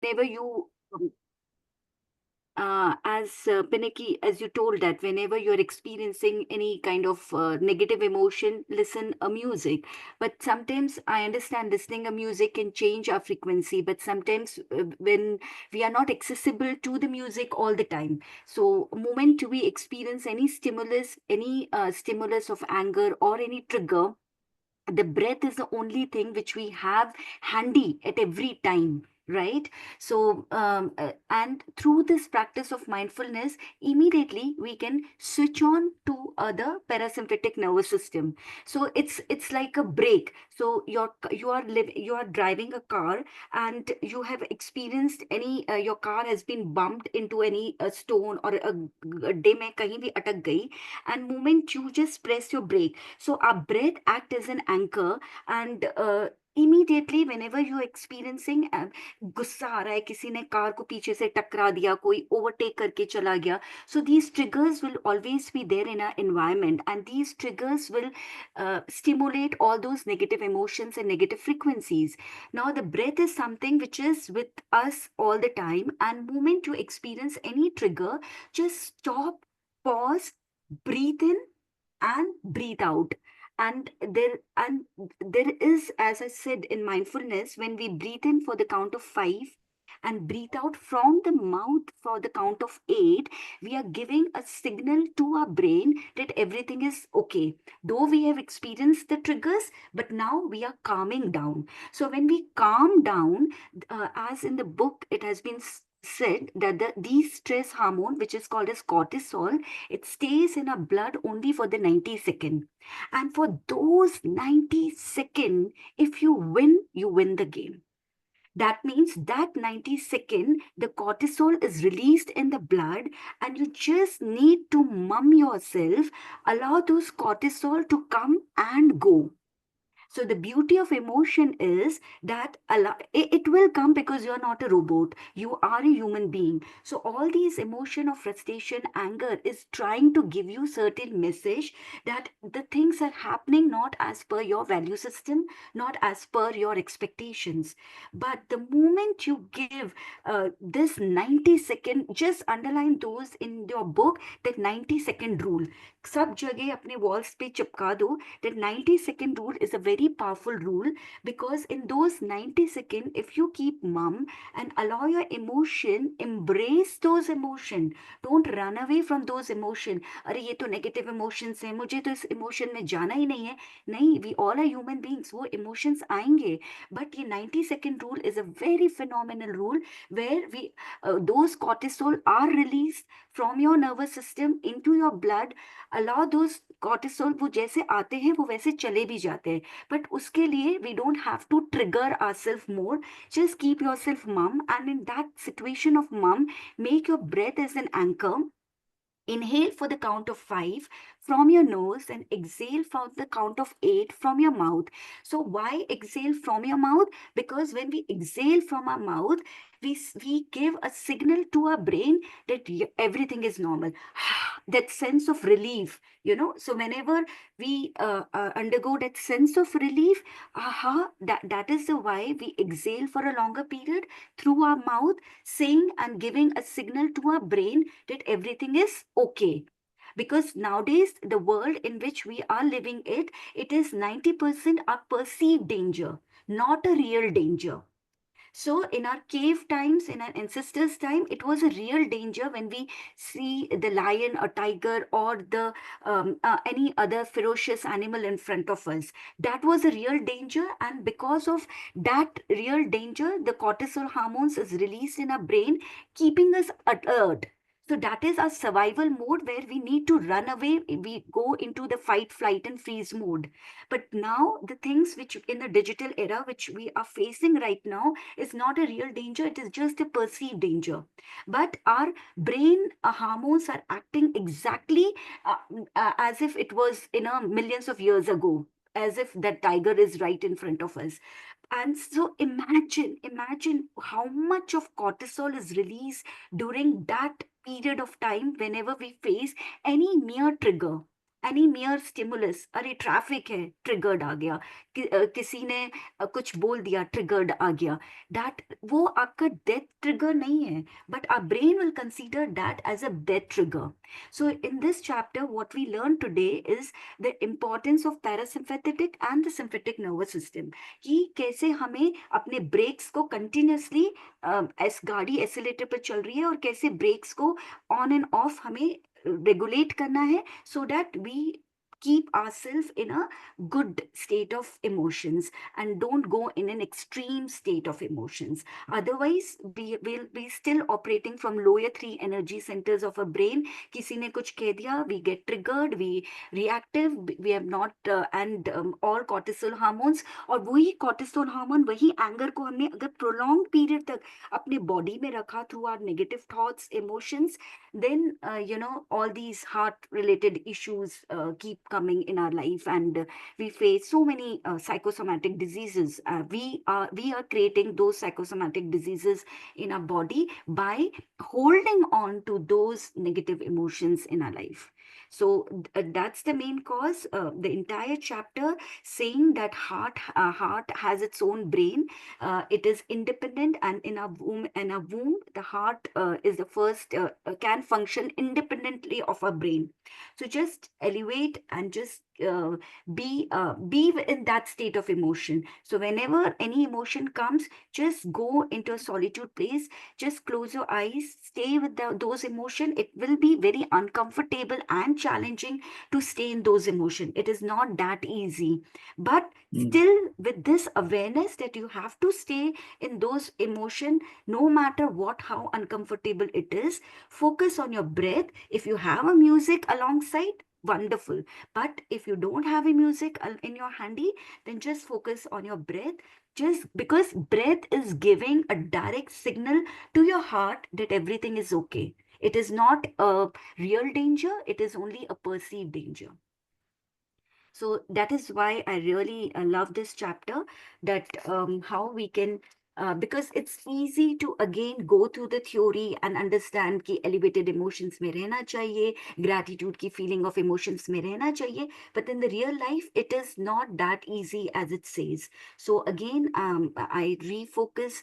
whenever you as Pinaki, as you told that whenever you're experiencing any kind of negative emotion, listen a music. But sometimes I understand listening a music can change our frequency. But sometimes when we are not accessible to the music all the time, so moment we experience any stimulus, any stimulus of anger or any trigger, the breath is the only thing which we have handy at every time, right? So and through this practice of mindfulness, immediately we can switch on to the parasympathetic nervous system. So it's like a brake. So you are driving a car, and you have experienced any your car has been bumped into any stone or a गड्ढे में कहीं भी अटक गई, and moment you just press your brake, so our breath act as an anchor. And immediately whenever you're experiencing गुस्सा आ रहा है, किसी ने कार को पीछे से टकरा दिया, कोई ओवरटेक करके चला गया, so these triggers will always be there in our environment, and these triggers will stimulate all those negative emotions and negative frequencies. Now the breath is something which is with us all the time, and moment you experience any trigger, just stop, pause, breathe in and breathe out. And there is, as I said, in mindfulness, when we breathe in for the count of 5 and breathe out from the mouth for the count of 8, we are giving a signal to our brain that everything is okay, though we have experienced the triggers, but now we are calming down. So when we calm down, as in the book it has been said that these stress hormone, which is called as cortisol, it stays in our blood only for the 90 second. And for those 90 second, if you win the game. That means that 90 second, the cortisol is released in the blood, and you just need to mum yourself, allow those cortisol to come and go. So the beauty of emotion is that it will come because you're not a robot. You are a human being. So all these emotion of frustration, anger is trying to give you certain message that the things are happening not as per your value system, not as per your expectations. But the moment you give this 90 second, just underline those in your book, that 90-second rule. सब जगह अपने walls पे चिपका दो that 90-second rule is a very powerful rule, because in those 90 seconds, if you keep mum and allow your emotion, embrace those emotion, don't run away from those emotion. अरे ये तो negative emotions है, मुझे तो इस emotion में जाना ही नहीं है. नहीं, we all are human beings, वो emotions आएंगे. But ये 90-second rule is a very phenomenal rule where those cortisol are released from your nervous system into your blood. Allow those cortisol, वो जैसे आते हैं वो वैसे चले भी जाते हैं. बट उसके लिए we don't have to trigger our self more. Just keep your self mum, and in that situation of mum, make your breath as an anchor. Inhale for the count of 5 from your nose and exhale for the count of 8 from your mouth. So, why exhale from your mouth? Because when we exhale from our mouth, we give a signal to our brain that everything is normal. That sense of relief, So, whenever we undergo that sense of relief, that is the why we exhale for a longer period through our mouth, saying and giving a signal to our brain that everything is okay. Because nowadays the world in which we are living, it is 90% a perceived danger, not a real danger. So, in our cave times, in our ancestors' time, it was a real danger when we see the lion, a tiger, or the any other ferocious animal in front of us. That was a real danger, and because of that real danger, the cortisol hormones is released in our brain, keeping us alert. So that is our survival mode where we need to run away. We go into the fight, flight, and freeze mode. But now the things which in the digital era which we are facing right now is not a real danger, it is just a perceived danger. But our brain hormones are acting exactly as if it was millions of years ago, as if that tiger is right in front of us. And so imagine how much of cortisol is released during that period of time whenever we face any mere trigger. Any मियर stimulus, अरे traffic है, triggered आ गया, किसी ने कुछ बोल दिया, triggered आ गया, that वो आपका डेथ ट्रिगर नहीं है, but our brain will consider that as a death trigger. So in this chapter, what we learned today is the importance of parasympathetic and the sympathetic nervous system. कि कैसे हमें अपने breaks को continuously, S गाड़ी accelerator पर चल रही है और कैसे ब्रेक्स को ऑन एंड ऑफ हमें रेगुलेट करना है, so that we keep ourselves in a good state of emotions and don't go in an extreme state of emotions. Otherwise we will be still operating from lower three energy centers of a brain. किसी ने कुछ कह दिया, we get triggered, we reactive, we have not and all cortisol hormones, और वही cortisol hormone, वही anger को हमने अगर prolonged period तक अपने body में रखा through our negative thoughts, emotions, then all these heart related issues keep coming in our life, and we face so many psychosomatic diseases. We are creating those psychosomatic diseases in our body by holding on to those negative emotions in our life. So that's the main cause. The entire chapter saying that heart has its own brain. It is independent, and in a womb the heart is the first, can function independently of our brain. So just elevate and just be in that state of emotion. So whenever any emotion comes, just go into a solitude place, just close your eyes, stay with those emotion. It will be very uncomfortable and challenging to stay in those emotion. It is not that easy, but still with this awareness that you have to stay in those emotion, no matter what, how uncomfortable it is. Focus on your breath. If you have a music alongside, wonderful. But if you don't have a music in your handy, then just focus on your breath. Just because breath is giving a direct signal to your heart that everything is okay. It is not a real danger, it is only a perceived danger. So that is why I really love this chapter, that how we can, because it's easy to again go through the theory and understand कि elevated emotions में रहना चाहिए, gratitude की feeling of emotions में रहना चाहिए, but in the real life it is not that easy as it says. So again, I refocus,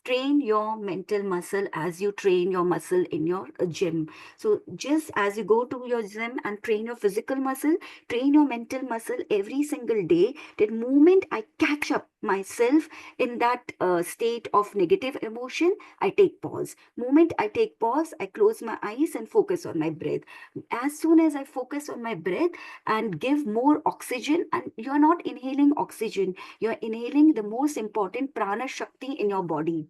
train your mental muscle as you train your muscle in your gym. So just as you go to your gym and train your physical muscle, train your mental muscle every single day. That moment I catch up myself in that state of negative emotion, I take pause. Moment I take pause, I close my eyes and focus on my breath. As soon as I focus on my breath and give more oxygen, and you're not inhaling oxygen, you're inhaling the most important prana shakti in your body.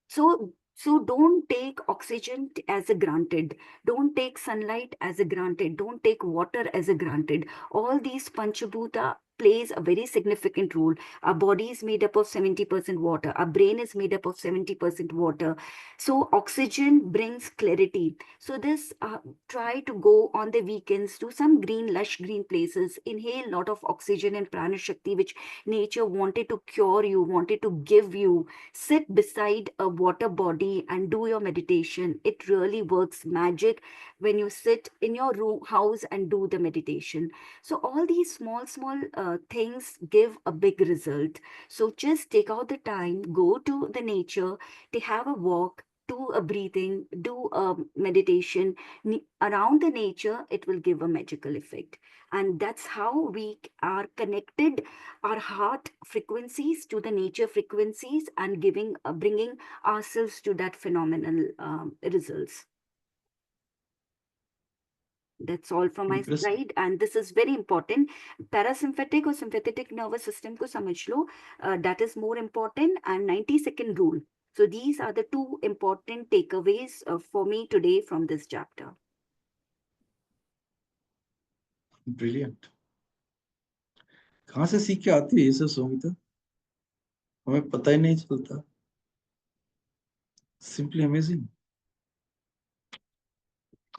So don't take oxygen as a granted. Don't take sunlight as a granted. Don't take water as a granted. All these panchabhuta plays a very significant role. Our body is made up of 70% water. Our brain is made up of 70% water. So oxygen brings clarity. So this try to go on the weekends to some green, lush green places. Inhale a lot of oxygen and prana shakti, which nature wanted to cure you, wanted to give you. Sit beside a water body and do your meditation. It really works magic when you sit in your room house and do the meditation. So all these small things give a big result. So just take out the time, go to the nature, to have a walk, do a breathing, do a meditation around the nature. It will give a magical effect. And that's how we are connected our heart frequencies to the nature frequencies, and giving bringing ourselves to that phenomenal results. That's all from my Interesting. side, and this is very important. Parasympathetic or sympathetic nervous system को समझ लो, that is more important, and 90-second rule. So these are the two important takeaways for me today from this chapter. Brilliant. कहाँ से सीख के आती है ये सब सुमिता? हमें पता ही नहीं चलता. Simply amazing.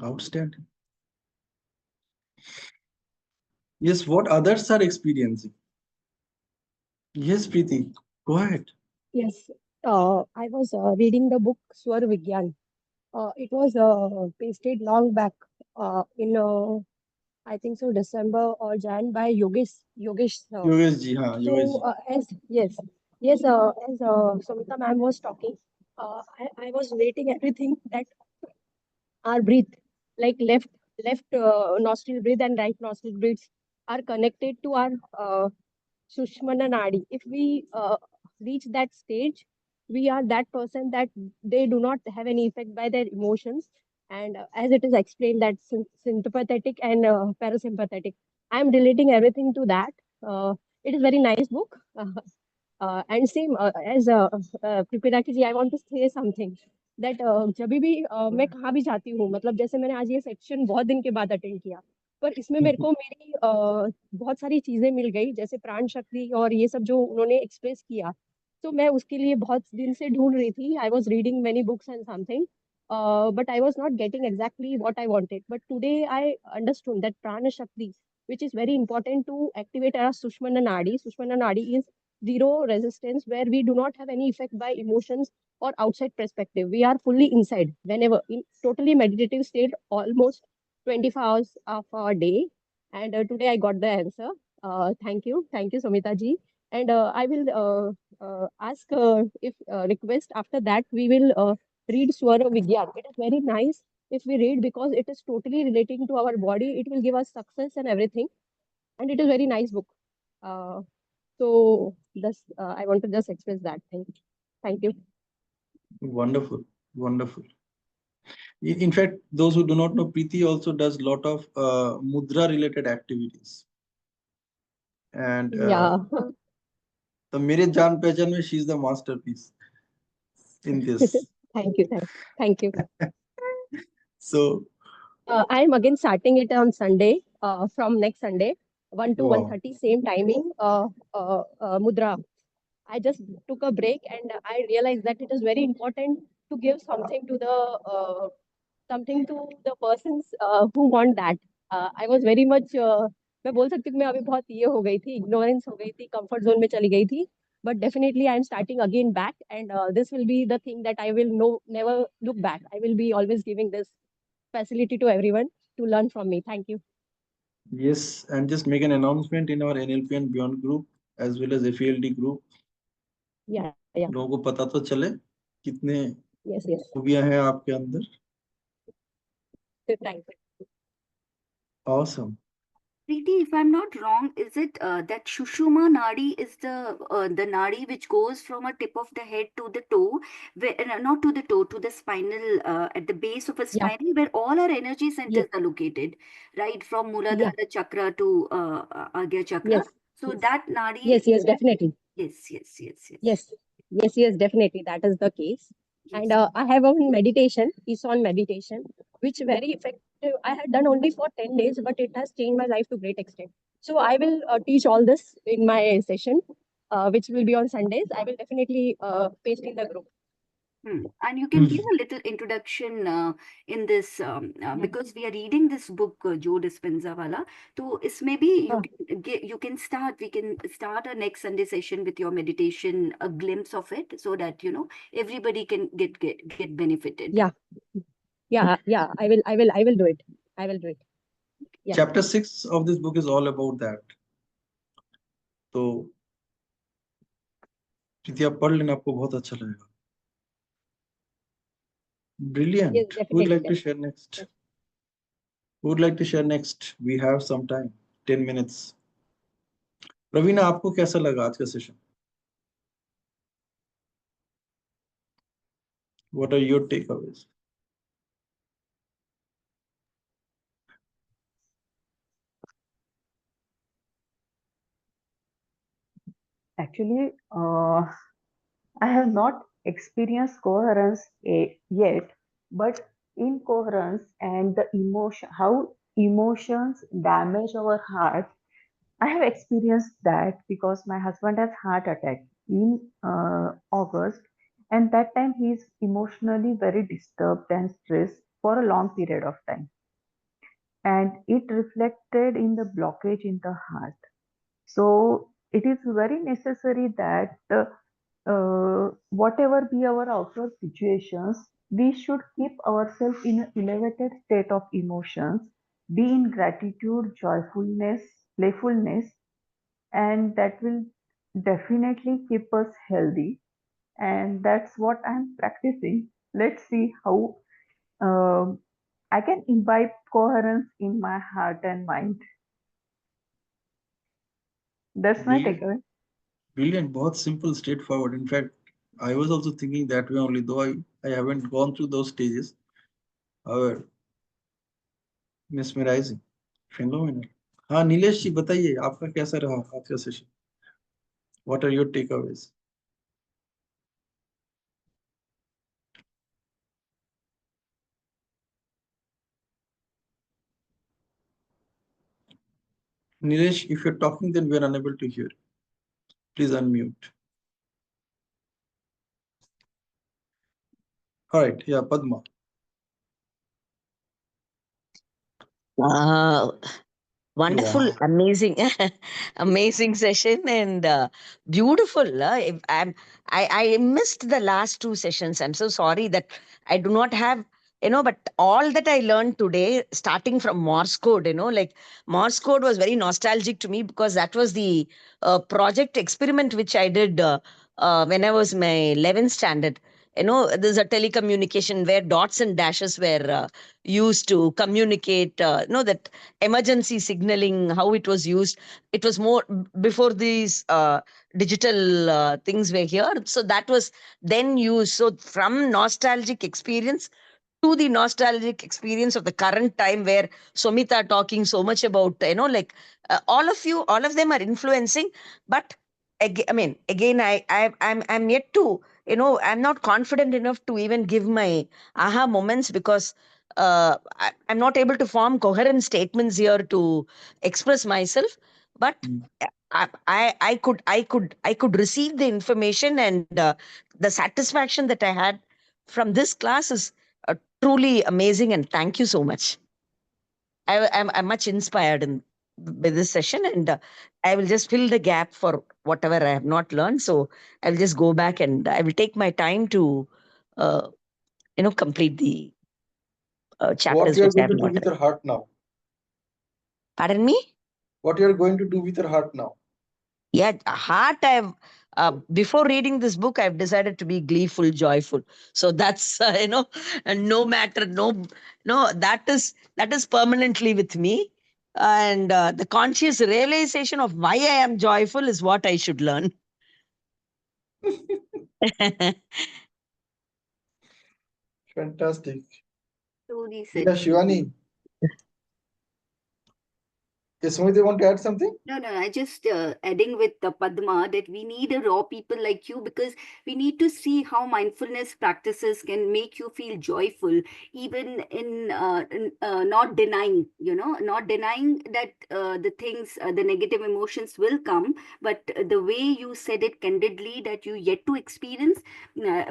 Outstanding. Yes, what others are experiencing. Yes, Preeti, go ahead. Yes, I was reading the book Swar Vigyan. It was pasted long back in I think so, December or Jan by Yogesh sir. Yogesh ji, हाँ Yogesh So ji. as Samita ma'am was talking, I was rating everything that our breath, like left nostril breathe and right nostril breaths are connected to our Sushmana Nadi. If we reach that stage, we are that person that they do not have any effect by their emotions. And as it is explained, that sympathetic and parasympathetic, I am relating everything to that. It is very nice book. And same as Pripiraki ji, I want to say something that जब भी मैं कहाँ भी जाती हूँ, मतलब जैसे मैंने आज ये सेक्शन बहुत दिन के बाद अटेंड किया, पर इसमें मेरे को मेरी बहुत सारी चीजें मिल गई, जैसे प्राण शक्ति और ये सब जो उन्होंने एक्सप्रेस किया, तो मैं उसके लिए बहुत दिन से ढूंढ रही थी. I was reading many books and something, but I was not getting exactly what I wanted. But today I understood that prana shakti, which is very important to activate our Sushmana Nadi. Sushmana Nadi is zero resistance, where we do not have any effect by emotions or outside perspective. We are fully inside, whenever in totally meditative state, almost 24 hours of a day. And today I got the answer. Thank you, Samita ji. And I will ask if request after that we will read Swara Vigyan. It is very nice if we read, because it is totally relating to our body. It will give us success and everything, and it is very nice book. Uh, so this I want to just express that. Thank you. Wonderful, wonderful. In fact, those who do not know, Preeti also does lot of mudra related activities. And Yeah. the mere jaan pehchan mein, she is the masterpiece in this. Thank you. So I am again starting it on Sunday, from next Sunday, 1 to wow. 1:30, same timing, Mudra. I just took a break and I realized that it is very important to give something to the persons who want that. I was very much मैं बोल सकती हूँ कि मैं अभी बहुत ये हो गई थी, इग्नोरेंस हो गई थी, कंफर्ट जोन में चली गई थी. But definitely I am starting again back, and this will be the thing that I will never look back. I will be always giving this facility to everyone to learn from me. Thank you. Yes, and just make an announcement in our NLP and Beyond group as well as FELD group. Yeah. लोगों को पता तो चले कितने Yes. खूबियां हैं आपके अंदर. Thank you. Awesome. Preeti, if I'm not wrong, is it that Shushuma Nadi is the Nadi which goes from a tip of the head to the toe, not to the toe, to the spinal, at the base of a Yeah. spinal, where all our energy centers Yes. are located, right? From Yeah. Muladhara Chakra to Agya Chakra. Yes. So that Nadi, Yes. Definitely. yes. Yes, definitely. That is the case. And Yes. I have a meditation, peace on meditation, which very effective. I had done only for 10 days, but it has changed my life to great extent. So I will teach all this in my session, which will be on Sundays. I will definitely paste in the group. And you can give a little introduction in this because we are reading this book Joe Dispenza wala. So इसमें भी you can start. We can start our next Sunday session with your meditation, a glimpse of it, so that everybody can get benefited. Yeah. I will do it. Yeah. Chapter 6 of this book is all about that. तो प्रीति आप पढ़ लेना, आपको बहुत अच्छा लगेगा. Brilliant. Yes, Who would definitely. like to share next? Who would like to share next? We have some time, 10 minutes. Ravina, आपको कैसा लगा आज का session? What are your takeaways? Actually, I have not experienced coherence yet, but incoherence and the emotion, how emotions damage our heart, I have experienced that because my husband has heart attack in August, and that time he is emotionally very disturbed and stressed for a long period of time, and it reflected in the blockage in the heart. So it is very necessary that whatever be our outward situations, we should keep ourselves in an elevated state of emotions be in gratitude, joyfulness, playfulness, and that will definitely keep us healthy. And that's what I'm practicing. Let's see how I can imbibe coherence in my heart and mind. That's my Brilliant. takeaway. Brilliant. बहुत simple, straightforward. In fact, I was also thinking that way only, though I haven't gone through those stages. However, mesmerizing, phenomenal. हाँ नीलेश जी बताइए आपका कैसा रहा आज का session? What are your takeaways? Nilesh, if you're talking, then we are unable to hear. Please unmute. All right, yeah, Padma. Wonderful, Yeah. amazing, amazing session and beautiful. I missed the last two sessions. I'm so sorry that I do not have, but all that I learned today, starting from Morse code, like Morse code was very nostalgic to me because that was the project experiment which I did when I was my 11th standard. There's a telecommunication where dots and dashes were used to communicate, that emergency signaling, how it was used. It was more before these digital things were here, so that was then used. So from nostalgic experience to the nostalgic experience of the current time, where Somita talking so much about, like all of them are influencing. But again, I'm yet to, I'm not confident enough to even give my aha moments, because I'm not able to form coherent statements here to express myself. But I could receive the information, and the satisfaction that I had from this class is truly amazing. And thank you so much. I'm much inspired with this session, and I will just fill the gap for whatever I have not learned. So I will just go back and I will take my time to, uh, complete the What chapters you are which I going have to do not with read. your heart now? Pardon me? What you are going to do with your heart now? Yeah, heart. Before reading this book, I've decided to be gleeful, joyful. So that's and no matter, no, that is permanently with me. And the conscious realization of why I am joyful is what I should learn. Fantastic. Truly Yeah, said. Shivani. Yes, Sumit, you want to add something? No, no, I just adding with the Padma that we need a raw people like you, because we need to see how mindfulness practices can make you feel joyful, even in not denying, not denying that the things, the negative emotions will come, but the way you said it candidly that you yet to experience,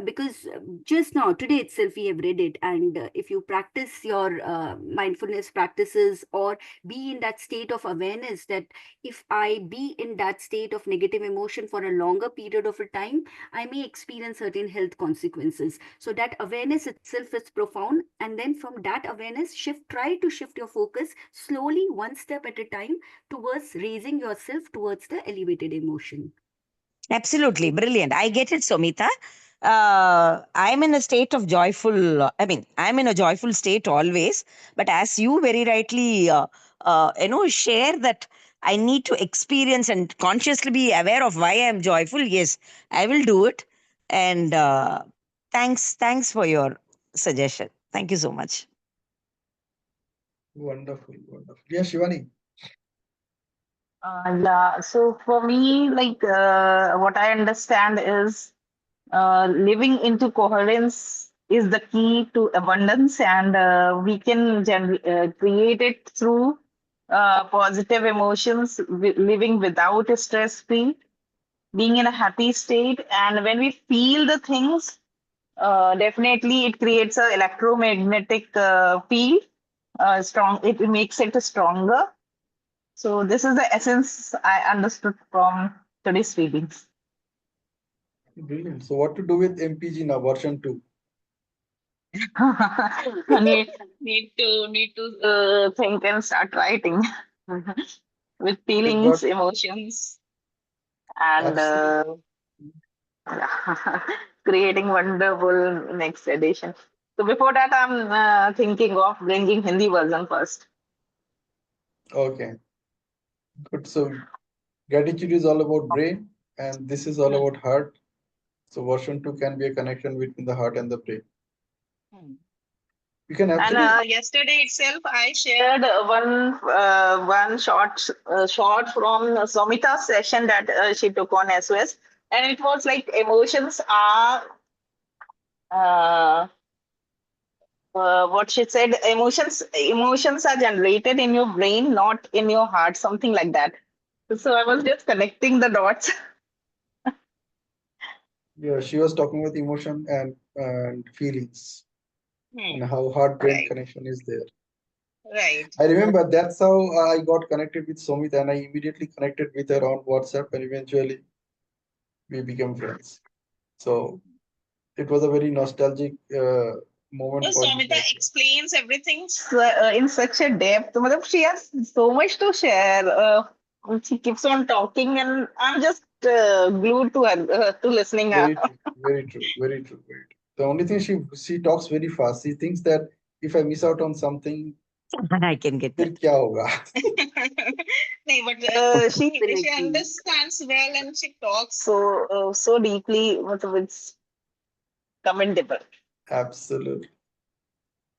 because just now, today itself, we have read it. And if you practice your mindfulness practices, or be in that state of awareness that if I be in that state of negative emotion for a longer period of a time, I may experience certain health consequences. So that awareness itself is profound. And then from that awareness, try to shift your focus slowly, one step at a time, towards raising yourself towards the elevated emotion. Absolutely brilliant. I get it, Somita. I'm in a state of joyful. I'm in a joyful state always. But as you very rightly, share that I need to experience and consciously be aware of why I'm joyful. Yes, I will do it. And thanks for your suggestion. Thank you so much. Wonderful, wonderful. Yeah, Shivani. Yeah, so for me, like what I understand is living into coherence is the key to abundance, and we can create it through positive emotions, living without a stress free, being in a happy state. And when we feel the things, definitely it creates a electromagnetic field. Strong, it makes it stronger. So this is the essence I understood from today's readings. Brilliant. So what to do with MPG now, version 2? need to think and start writing with It feelings, got emotions, and absolutely. creating wonderful next edition. So before that, I'm thinking of bringing Hindi version first. Okay, good. So gratitude is all about brain, and this is all Hmm. about heart. So version 2 can be a connection between the heart and the brain. Hmm. You can And actually, yesterday itself, I shared one short from Somita's session that she took on SOS, and it was like emotions are uh, what she said. Emotions are generated in your brain, not in your heart, something like that. So I was just connecting the dots. yeah, she was talking about emotion and feelings and Hmm. how heart-brain Right, connection is there. right. I remember that's how I got connected with Somita, and I immediately connected with her on WhatsApp, and eventually we became friends. So it was a very nostalgic So moment for me Samita as well. explains everything in such a depth. Matlab, she has so much to share. She keeps on talking, and I'm just glued to her, to listening her. Very true, very true, very true, very true. The only thing she talks very fast. She thinks that if I miss out on something, I can get फिर that. क्या होगा? No, but she Pinnacle. understands well and she talks so deeply. Matlab, it's commendable. Absolutely.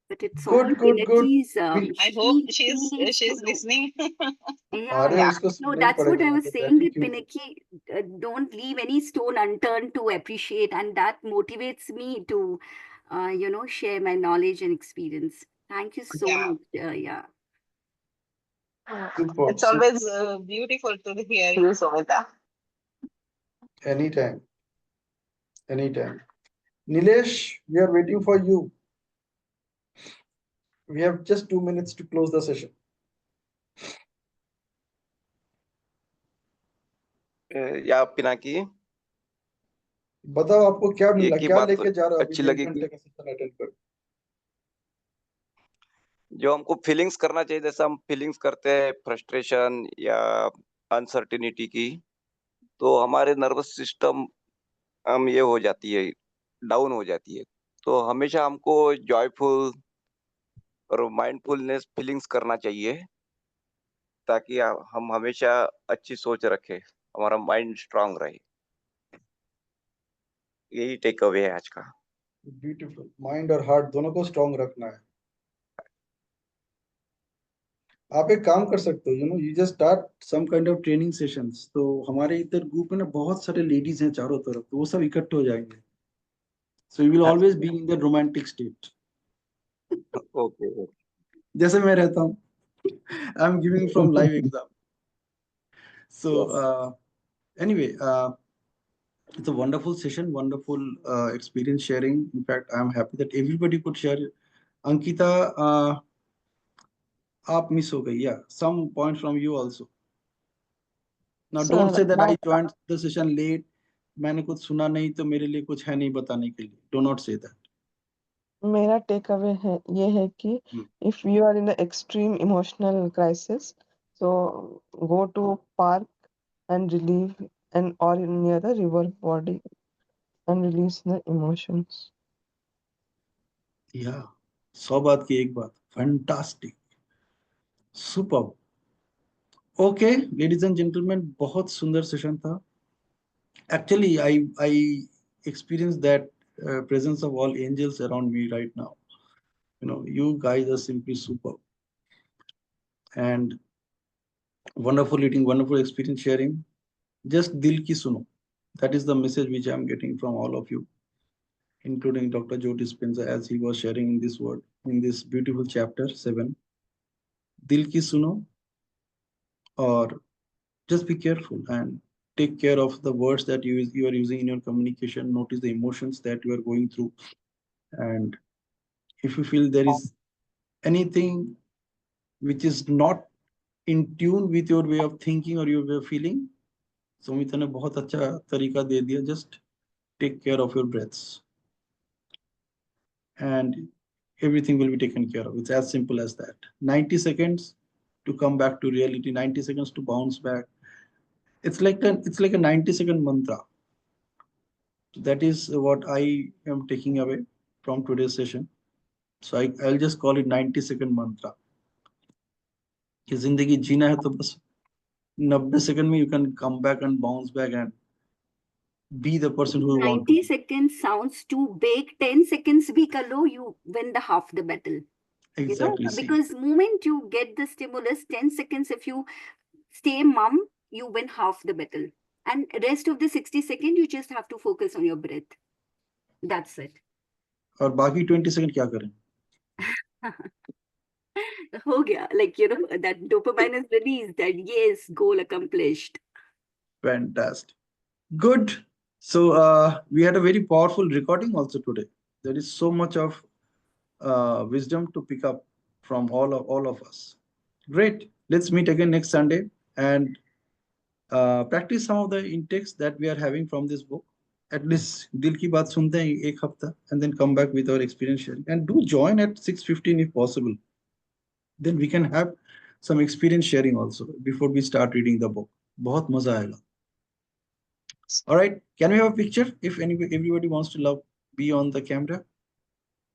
But it's all Good, good, good. Pinnaky's We, I hope he needs to she's know. listening. Yeah, अरे Yeah. उसको no, सुनना ही that's what पड़ेगा I was मतलब saying, that gratitude. Pinnaky don't leave any stone unturned to appreciate, and that motivates me to, share my knowledge and experience. Thank you so Yeah. much. Yeah. Superb, It's super. always beautiful to hear you, Somita. Anytime, anytime. Nilesh, we are waiting for you. We have just 2 minutes to close the session. या पिनाकी बताओ आपको क्या मिला, एक ही क्या बात लेके जा रहे हो अभी अच्छी 1.5 घंटे लगेगी का सेशन अटेंड कर? जो हमको फीलिंग्स करना चाहिए, जैसे हम फीलिंग्स करते हैं फ्रस्ट्रेशन या अनसर्टिनिटी की, तो हमारे नर्वस सिस्टम हम ये हो जाती है, डाउन हो जाती है। तो हमेशा हमको जॉयफुल और माइंडफुलनेस फीलिंग्स करना चाहिए, ताकि हम हमेशा अच्छी सोच रखें, हमारा माइंड स्ट्रांग रहे। यही टेक अवे है आज का। ब्यूटीफुल। माइंड और हार्ट दोनों को स्ट्रांग रखना है। आप एक काम कर सकते हो, you just start some kind of training sessions. तो हमारे इधर ग्रुप में ना बहुत सारे लेडीज हैं चारों तरफ, तो वो सब इकट्ठे हो जाएंगे। So you will always be in the romantic state, okay. जैसे मैं रहता हूँ। I am giving from live exam. So anyway, it's a wonderful session, wonderful experience sharing. In fact, I'm happy that everybody could share. Ankita, आप miss हो गई, yeah, some point from you also. Now don't Sir, say that I joined the session late, मैंने कुछ सुना नहीं तो मेरे लिए कुछ है नहीं बताने के लिए. Do not say that. मेरा टेक अवे है ये है कि if you are in extreme emotional crisis so go to park and relieve and और near the river body and release the emotions. Yeah, 100 बात की एक बात. Fantastic, superb. Okay, ladies and gentlemen, बहुत सुंदर सेशन था. Actually, I experienced that presence of all angels around me right now. You guys are simply superb and wonderful eating, wonderful experience sharing. Just dil ki suno. That is the message which I'm getting from all of you, including Dr. Joe Dispenza, as he was sharing in this word, in this beautiful chapter 7. Dil ki suno, or just be careful and take care of the words that you are using in your communication. Notice the emotions that you are going through, and if you feel there is anything which is not in tune with your way of thinking or your way of feeling, Sumita ने बहुत अच्छा तरीका दे दिया. Just take care of your breaths. and everything will be taken care of. It's as simple as that. 90 seconds to come back to reality, 90 seconds to bounce back. It's like a 90-second mantra. That is what I am taking away from today's session. So I'll just call it 90-second mantra. कि जिंदगी जीना है तो बस 90 second में you can come back and bounce back and be the person who you want to 90 be. seconds sounds too big. 10 seconds bhi kar lo, you win the half the battle. Exactly. See. Because moment you get the stimulus, 10 seconds, if you stay mum, you win half the battle. And rest of the 60 seconds, you just have to focus on your breath. That's it. और बाकी 20 second क्या करें? हो गया, like, that dopamine is released, that yes, goal accomplished. Fantastic. Good. So we had a very powerful recording also today. There is so much of wisdom to pick up from all of us. Great. Let's meet again next Sunday and practice some of the intakes that we are having from this book. At least दिल की बात सुनते हैं एक हफ्ता and then come back with our experience sharing. And do join at 6:15 if possible. Then we can have some experience sharing also before we start reading the book. बहुत मजा आएगा. All right. Can we have a picture if everybody wants to be on the camera?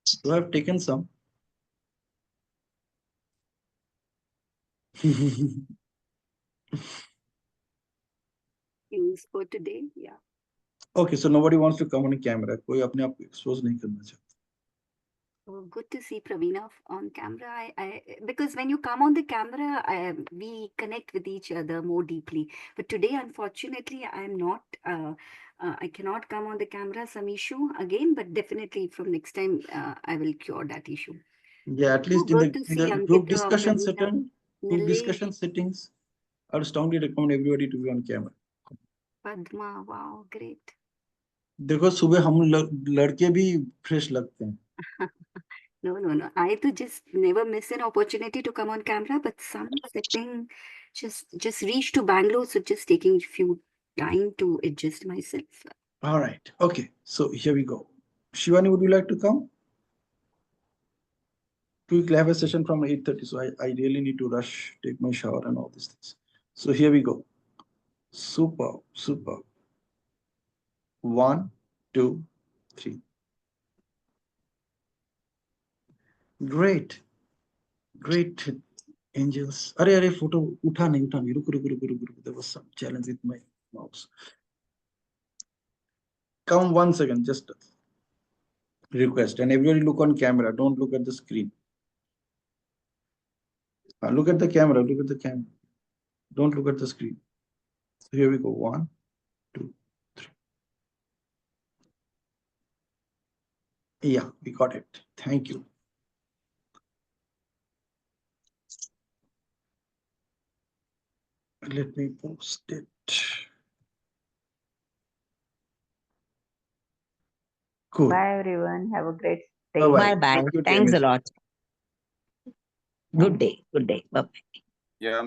So I've taken some. Use for today, yeah. Okay, so nobody wants to come on camera. कोई अपने आप को expose नहीं करना चाहता. Oh, good to see Praveena on camera. Because when you come on the camera, we connect with each other more deeply. But today, unfortunately, I'm not. I cannot come on the camera. Some issue again, but definitely from next time, I will cure that issue. Yeah, at least good to in see the group Ankita, discussion Praveena, setting, group Nilesh, discussion settings, I would strongly recommend everybody to be on camera. Padma. Wow, great. देखो सुबह हम लड़के भी fresh लगते हैं. No. I to just never miss an opportunity to come on camera, but some setting just reached to Bangalore, so just taking few time to adjust myself. All right. Okay. So here we go. Shivani, would you like to come? We will have a session from 8:30, so I really need to rush, take my shower and all these things. So here we go. Super. 1, 2, 3. Great angels. अरे photo उठा नहीं रुको. There was some challenge with my mouse. Come 1 second, just request, and everybody look on camera. Don't look at the screen. Look at the camera. Don't look at the screen. So here we go. 1, 2, 3. Yeah, we got it. Thank you. Let me post it. Cool. Bye everyone. Have a great day. Bye-bye. Bye-bye. Thank you, Thanks a Tennessee. lot. Good day. Bye-bye. Yeah.